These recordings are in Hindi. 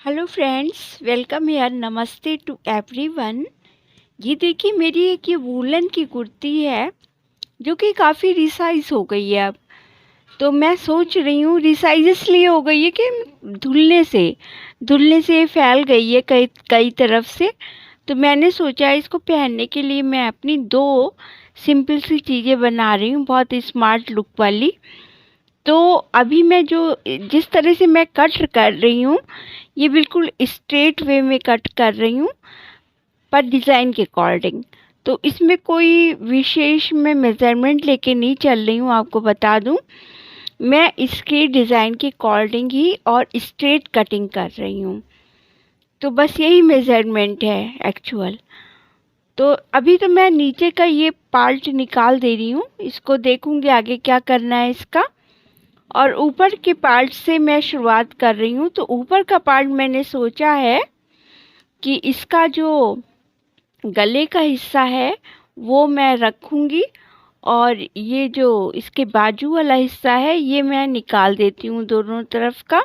हेलो फ्रेंड्स, वेलकम यार, नमस्ते टू एवरीवन। ये देखिए, मेरी एक ये वूलन की कुर्ती है जो कि काफ़ी रिसाइज हो गई है अब। तो मैं सोच रही हूँ, रिसाइज इसलिए हो गई है कि धुलने से फैल गई है कई कई तरफ से। तो मैंने सोचा इसको पहनने के लिए मैं अपनी दो सिंपल सी चीज़ें बना रही हूँ, बहुत स्मार्ट लुक वाली। तो अभी मैं जो जिस तरह से मैं कट कर रही हूँ, ये बिल्कुल स्ट्रेट वे में कट कर रही हूँ, पर डिज़ाइन के अकॉर्डिंग। तो इसमें कोई विशेष मैं मेज़रमेंट लेके नहीं चल रही हूँ, आपको बता दूँ। मैं इसके डिज़ाइन के अकॉर्डिंग ही और स्ट्रेट कटिंग कर रही हूँ। तो बस यही मेज़रमेंट है एक्चुअल। तो अभी तो मैं नीचे का ये पार्ट निकाल दे रही हूँ, इसको देखूँगी आगे क्या करना है इसका। और ऊपर के पार्ट से मैं शुरुआत कर रही हूँ। तो ऊपर का पार्ट मैंने सोचा है कि इसका जो गले का हिस्सा है वो मैं रखूँगी, और ये जो इसके बाजू वाला हिस्सा है ये मैं निकाल देती हूँ दोनों तरफ का।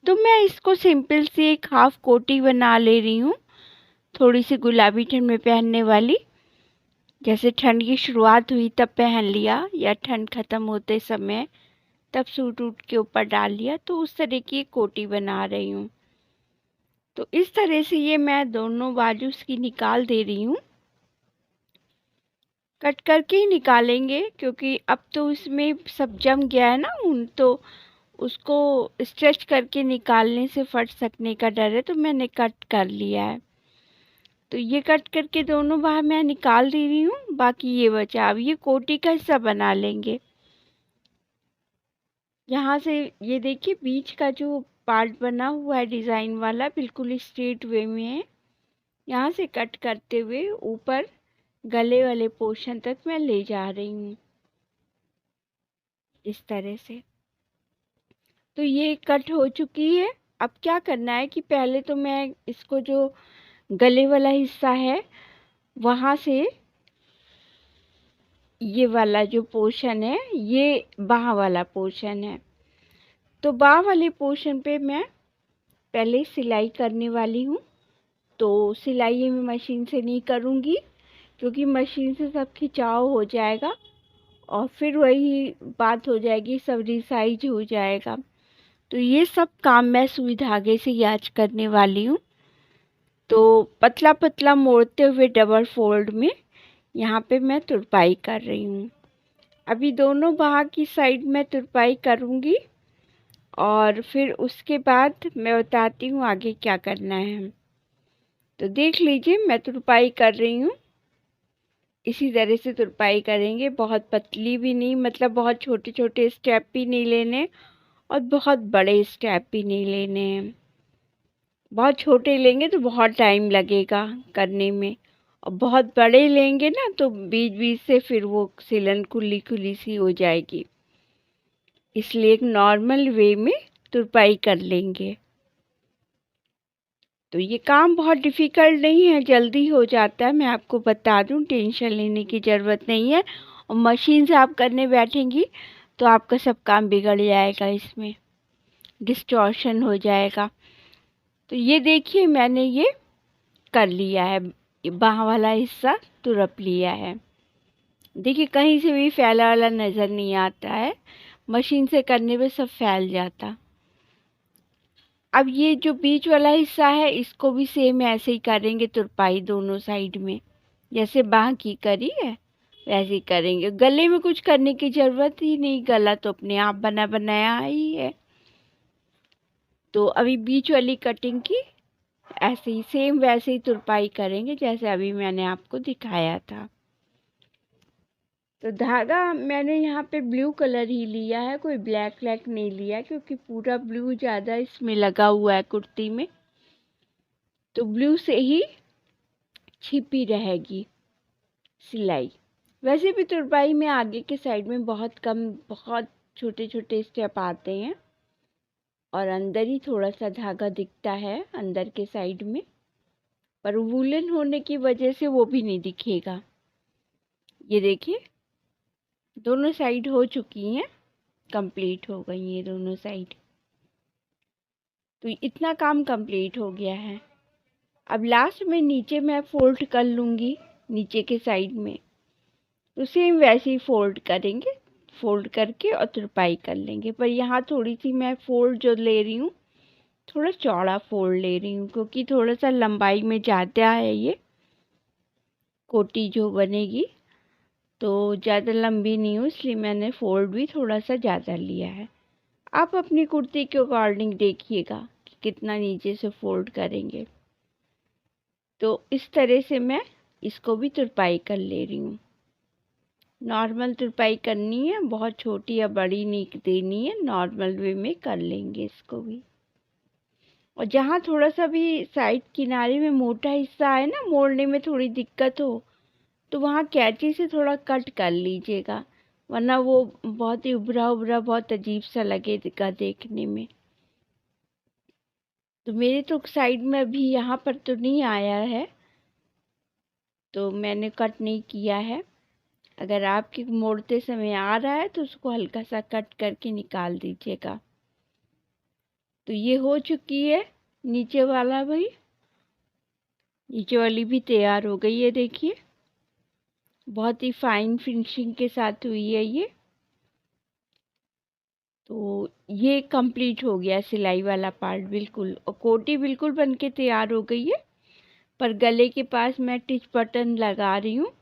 तो मैं इसको सिंपल सी एक हाफ कोटी बना ले रही हूँ, थोड़ी सी गुलाबी ठंड में पहनने वाली। जैसे ठंड की शुरुआत हुई तब पहन लिया, या ठंड ख़त्म होते समय तब सूट वूट के ऊपर डाल लिया, तो उस तरह की एक कोटी बना रही हूँ। तो इस तरह से ये मैं दोनों बाजू इसकी निकाल दे रही हूँ। कट करके ही निकालेंगे क्योंकि अब तो इसमें सब जम गया है ना ऊन, तो उसको स्ट्रेच करके निकालने से फट सकने का डर है, तो मैंने कट कर लिया है। तो ये कट करके दोनों बाहर मैं निकाल दे रही हूँ। बाकी ये बचा, अब ये कोटी का हिस्सा बना लेंगे। यहाँ से ये देखिए, बीच का जो पार्ट बना हुआ है डिज़ाइन वाला, बिल्कुल स्ट्रेट वे में है। यहाँ से कट करते हुए ऊपर गले वाले पोर्शन तक मैं ले जा रही हूँ, इस तरह से। तो ये कट हो चुकी है। अब क्या करना है कि पहले तो मैं इसको जो गले वाला हिस्सा है वहाँ से ये वाला जो पोर्शन है, ये बाह वाला पोर्शन है, तो बाह वाले पोर्शन पे मैं पहले सिलाई करने वाली हूँ। तो सिलाई मैं मशीन से नहीं करूँगी क्योंकि मशीन से सब खिंचाव हो जाएगा और फिर वही बात हो जाएगी, सब रिसाइज हो जाएगा। तो ये सब काम मैं सुई धागे से ही आज करने वाली हूँ। तो पतला पतला मोड़ते हुए डबल फोल्ड में यहाँ पे मैं तुरपाई कर रही हूँ। अभी दोनों बाह की साइड में तुरपाई करूँगी और फिर उसके बाद मैं बताती हूँ आगे क्या करना है। तो देख लीजिए, मैं तुरपाई कर रही हूँ। इसी तरह से तुरपाई करेंगे, बहुत पतली भी नहीं, मतलब बहुत छोटे छोटे स्टेप भी नहीं लेने और बहुत बड़े स्टेप भी नहीं लेने हैं। बहुत छोटे लेंगे तो बहुत टाइम लगेगा करने में, और बहुत बड़े लेंगे ना तो बीच बीच से फिर वो सिलन खुली खुली सी हो जाएगी। इसलिए एक नॉर्मल वे में तुरपाई कर लेंगे। तो ये काम बहुत डिफ़िकल्ट नहीं है, जल्दी हो जाता है, मैं आपको बता दूं, टेंशन लेने की ज़रूरत नहीं है। और मशीन से आप करने बैठेंगी तो आपका सब काम बिगड़ जाएगा, इसमें डिस्टॉर्शन हो जाएगा। तो ये देखिए, मैंने ये कर लिया है, बाह वाला हिस्सा तुरप लिया है। देखिए, कहीं से भी फैला वाला नज़र नहीं आता है, मशीन से करने पे सब फैल जाता। अब ये जो बीच वाला हिस्सा है इसको भी सेम ऐसे ही करेंगे, तुरपाई दोनों साइड में, जैसे बाह की करी है वैसे ही करेंगे। गले में कुछ करने की ज़रूरत ही नहीं, गला तो अपने आप बना बनाया ही है। तो अभी बीच वाली कटिंग की ऐसे ही सेम वैसे ही तुरपाई करेंगे जैसे अभी मैंने आपको दिखाया था। तो धागा मैंने यहाँ पे ब्लू कलर ही लिया है, कोई ब्लैक ब्लैक नहीं लिया क्योंकि पूरा ब्लू ज़्यादा इसमें लगा हुआ है कुर्ती में, तो ब्लू से ही छिपी रहेगी सिलाई। वैसे भी तुरपाई में आगे के साइड में बहुत कम, बहुत छोटे छोटे स्टेप आते हैं और अंदर ही थोड़ा सा धागा दिखता है अंदर के साइड में, पर वूलन होने की वजह से वो भी नहीं दिखेगा। ये देखिए, दोनों साइड हो चुकी हैं, कंप्लीट हो गई ये दोनों साइड। तो इतना काम कंप्लीट हो गया है। अब लास्ट में नीचे मैं फोल्ड कर लूँगी, नीचे के साइड में तो सेम वैसे ही फोल्ड करेंगे, फोल्ड करके और तुरपाई कर लेंगे। पर यहाँ थोड़ी सी मैं फोल्ड जो ले रही हूँ, थोड़ा चौड़ा फोल्ड ले रही हूँ, क्योंकि थोड़ा सा लंबाई में ज़्यादा है ये कोटी जो बनेगी, तो ज़्यादा लंबी नहीं हो, इसलिए मैंने फोल्ड भी थोड़ा सा ज़्यादा लिया है। आप अपनी कुर्ती के अकॉर्डिंग देखिएगा कि कितना नीचे से फोल्ड करेंगे। तो इस तरह से मैं इसको भी तुरपाई कर ले रही हूँ। नॉर्मल तुरपाई करनी है, बहुत छोटी या बड़ी नहीं देनी है, नॉर्मल वे में कर लेंगे इसको भी। और जहाँ थोड़ा सा भी साइड किनारे में मोटा हिस्सा है ना, मोड़ने में थोड़ी दिक्कत हो, तो वहाँ कैंची से थोड़ा कट कर लीजिएगा, वरना वो बहुत ही उभरा उभरा बहुत अजीब सा लगेगा देखने में। तो मेरे तो साइड में अभी यहाँ पर तो नहीं आया है, तो मैंने कट नहीं किया है। अगर आपके मोड़ते समय आ रहा है तो उसको हल्का सा कट करके निकाल दीजिएगा। तो ये हो चुकी है नीचे वाला भी, नीचे वाली भी तैयार हो गई है। देखिए बहुत ही फाइन फिनिशिंग के साथ हुई है ये। तो ये कंप्लीट हो गया सिलाई वाला पार्ट बिल्कुल, और कोटी बिल्कुल बनके तैयार हो गई है। पर गले के पास मैं टिच बटन लगा रही हूँ,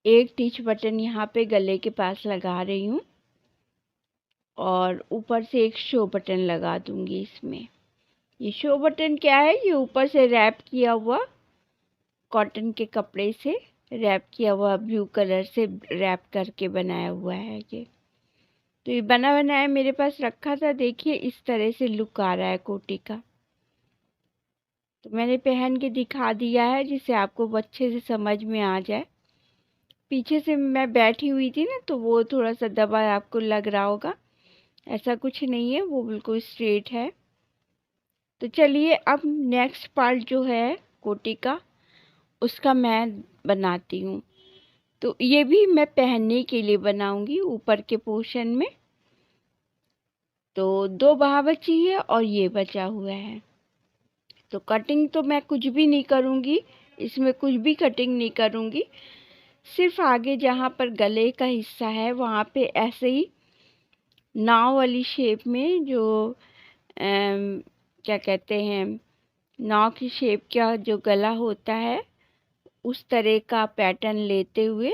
एक टिच बटन यहाँ पे गले के पास लगा रही हूँ, और ऊपर से एक शो बटन लगा दूंगी इसमें। ये शो बटन क्या है, ये ऊपर से रैप किया हुआ कॉटन के कपड़े से रैप किया हुआ, ब्लू कलर से रैप करके बनाया हुआ है ये। तो ये बना बनाया मेरे पास रखा था। देखिए इस तरह से लुक आ रहा है कोटी का। तो मैंने पहन के दिखा दिया है जिससे आपको अच्छे से समझ में आ जाए। पीछे से मैं बैठी हुई थी ना, तो वो थोड़ा सा दबा आपको लग रहा होगा, ऐसा कुछ नहीं है, वो बिल्कुल स्ट्रेट है। तो चलिए अब नेक्स्ट पार्ट जो है कोटी का, उसका मैं बनाती हूँ। तो ये भी मैं पहनने के लिए बनाऊंगी ऊपर के पोर्शन में। तो 2 बाह बची है और ये बचा हुआ है। तो कटिंग तो मैं कुछ भी नहीं करूँगी, इसमें कुछ भी कटिंग नहीं करूँगी, सिर्फ आगे जहाँ पर गले का हिस्सा है वहाँ पे ऐसे ही नाव वाली शेप में, जो क्या कहते हैं, नाव की शेप का जो गला होता है, उस तरह का पैटर्न लेते हुए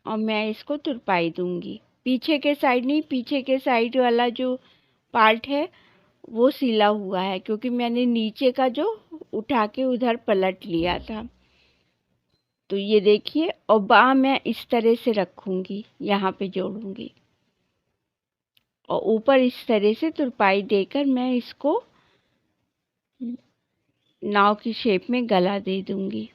और मैं इसको तुरपाई दूंगी। पीछे के साइड नहीं, पीछे के साइड वाला जो पार्ट है वो सिला हुआ है, क्योंकि मैंने नीचे का जो उठा के उधर पलट लिया था। तो ये देखिए, और बाह मैं इस तरह से रखूंगी, यहाँ पे जोड़ूंगी, और ऊपर इस तरह से तुरपाई देकर मैं इसको नाव की शेप में गला दे दूंगी।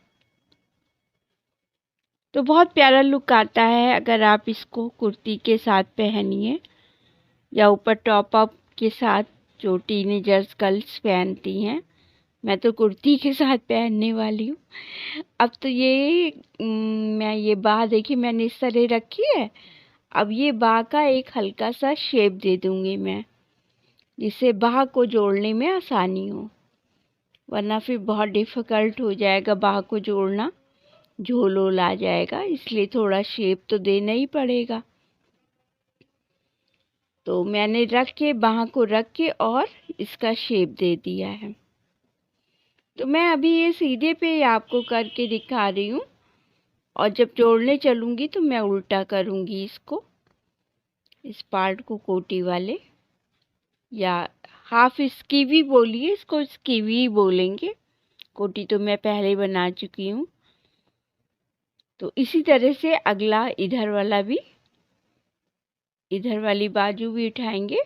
तो बहुत प्यारा लुक आता है अगर आप इसको कुर्ती के साथ पहनिए, या ऊपर टॉप अप के साथ, जो टीनेजर्स गर्ल्स पहनती हैं। मैं तो कुर्ती के साथ पहनने वाली हूँ। अब तो ये मैं ये बाह देखिए मैंने इस तरह रखी है। अब ये बाह का एक हल्का सा शेप दे दूंगी मैं, जिससे बाह को जोड़ने में आसानी हो, वरना फिर बहुत डिफ़िकल्ट हो जाएगा बाह को जोड़ना, झोल वोल आ जाएगा, इसलिए थोड़ा शेप तो देना ही पड़ेगा। तो मैंने रख के बाह को रख के और इसका शेप दे दिया है। तो मैं अभी ये सीधे पे आपको करके दिखा रही हूँ, और जब जोड़ने चलूँगी तो मैं उल्टा करूँगी इसको, इस पार्ट को कोटी वाले, या हाफ स्कीवी बोलिए इसको, स्कीवी बोलेंगे। कोटी तो मैं पहले बना चुकी हूँ। तो इसी तरह से अगला इधर वाला भी, इधर वाली बाजू भी उठाएंगे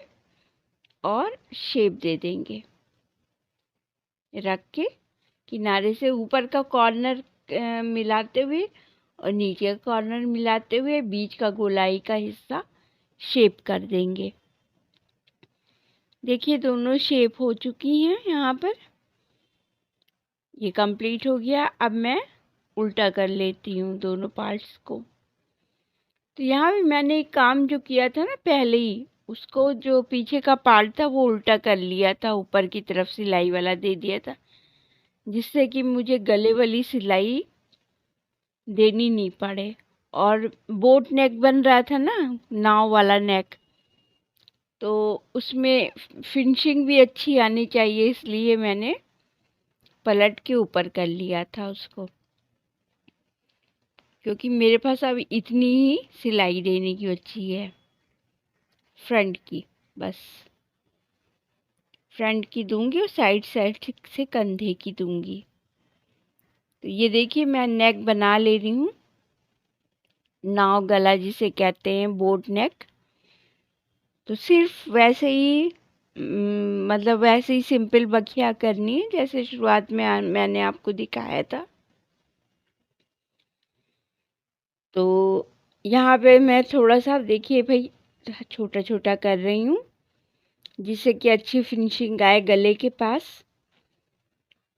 और शेप दे देंगे, रख के किनारे से ऊपर का कॉर्नर मिलाते हुए और नीचे का कॉर्नर मिलाते हुए बीच का गोलाई का हिस्सा शेप कर देंगे। देखिए दोनों शेप हो चुकी हैं यहाँ पर, ये कंप्लीट हो गया। अब मैं उल्टा कर लेती हूँ दोनों पार्ट्स को। तो यहाँ भी मैंने एक काम जो किया था ना पहले ही, उसको जो पीछे का पार्ट था वो उल्टा कर लिया था, ऊपर की तरफ सिलाई वाला दे दिया था, जिससे कि मुझे गले वाली सिलाई देनी नहीं पड़े। और बोट नेक बन रहा था ना, नाव वाला नेक, तो उसमें फिनिशिंग भी अच्छी आनी चाहिए, इसलिए मैंने पलट के ऊपर कर लिया था उसको, क्योंकि मेरे पास अब इतनी ही सिलाई देने की बची है फ्रंट की। बस फ्रंट की दूंगी और साइड साइड से कंधे की दूंगी। तो ये देखिए मैं नेक बना ले रही हूँ, नाव गला जिसे कहते हैं, बोट नेक। तो सिर्फ वैसे ही मतलब वैसे ही सिंपल बखिया करनी है जैसे शुरुआत में मैंने आपको दिखाया था। तो यहाँ पे मैं थोड़ा सा देखिए भाई छोटा छोटा कर रही हूँ, जिससे कि अच्छी फिनिशिंग आए गले के पास,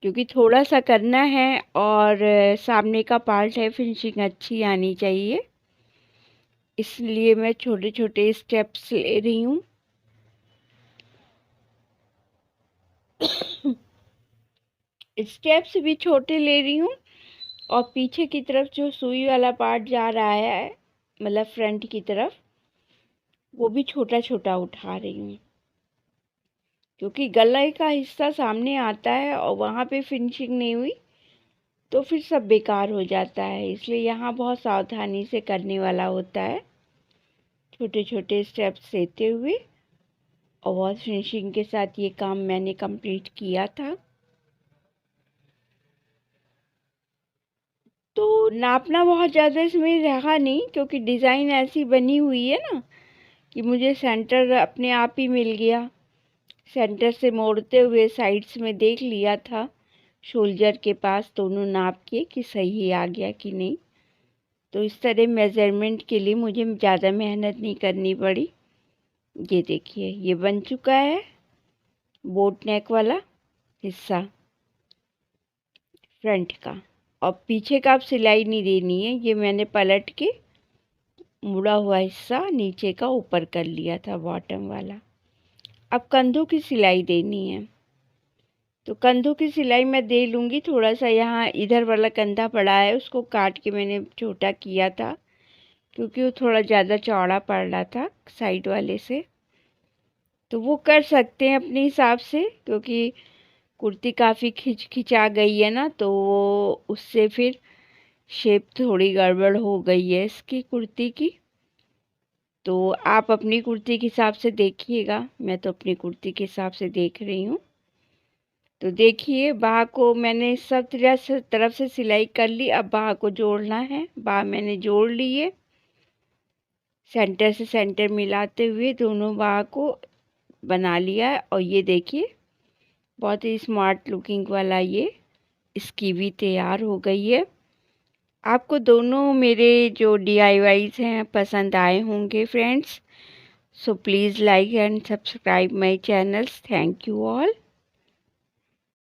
क्योंकि थोड़ा सा करना है और सामने का पार्ट है, फिनिशिंग अच्छी आनी चाहिए, इसलिए मैं छोटे छोटे स्टेप्स ले रही हूँ। स्टेप्स भी छोटे ले रही हूँ और पीछे की तरफ जो सुई वाला पार्ट जा रहा है, मतलब फ्रंट की तरफ, वो भी छोटा छोटा उठा रही हूँ, क्योंकि गले का हिस्सा सामने आता है और वहाँ पे फिनिशिंग नहीं हुई तो फिर सब बेकार हो जाता है, इसलिए यहाँ बहुत सावधानी से करने वाला होता है, छोटे छोटे स्टेप्स लेते हुए। और बहुत फिनिशिंग के साथ ये काम मैंने कंप्लीट किया था। तो नापना बहुत ज़्यादा इसमें रहा नहीं, क्योंकि डिज़ाइन ऐसी बनी हुई है ना कि मुझे सेंटर अपने आप ही मिल गया। सेंटर से मोड़ते हुए साइड्स में देख लिया था, शोल्डर के पास दोनों नाप के कि सही आ गया कि नहीं। तो इस तरह मेज़रमेंट के लिए मुझे ज़्यादा मेहनत नहीं करनी पड़ी। ये देखिए ये बन चुका है बोट नेक वाला हिस्सा फ्रंट का। और पीछे का अब सिलाई नहीं देनी है, ये मैंने पलट के मुड़ा हुआ हिस्सा नीचे का ऊपर कर लिया था, बॉटम वाला। अब कंधों की सिलाई देनी है, तो कंधों की सिलाई मैं दे लूँगी। थोड़ा सा यहाँ इधर वाला कंधा पड़ा है, उसको काट के मैंने छोटा किया था, क्योंकि वो थोड़ा ज़्यादा चौड़ा पड़ रहा था साइड वाले से। तो वो कर सकते हैं अपने हिसाब से, क्योंकि कुर्ती काफ़ी खिंचा गई है ना, तो वो उससे फिर शेप थोड़ी गड़बड़ हो गई है इसकी कुर्ती की। तो आप अपनी कुर्ती के हिसाब से देखिएगा, मैं तो अपनी कुर्ती के हिसाब से देख रही हूँ। तो देखिए बाह को मैंने सब तरफ से सिलाई कर ली, अब बाह को जोड़ना है। बाह मैंने जोड़ ली है, सेंटर से सेंटर मिलाते हुए दोनों बाह को बना लिया है। और ये देखिए बहुत ही स्मार्ट लुकिंग वाला ये इसकी भी तैयार हो गई है। आपको दोनों मेरे जो DIYs हैं पसंद आए होंगे friends. So please like and subscribe my channels. Thank you all.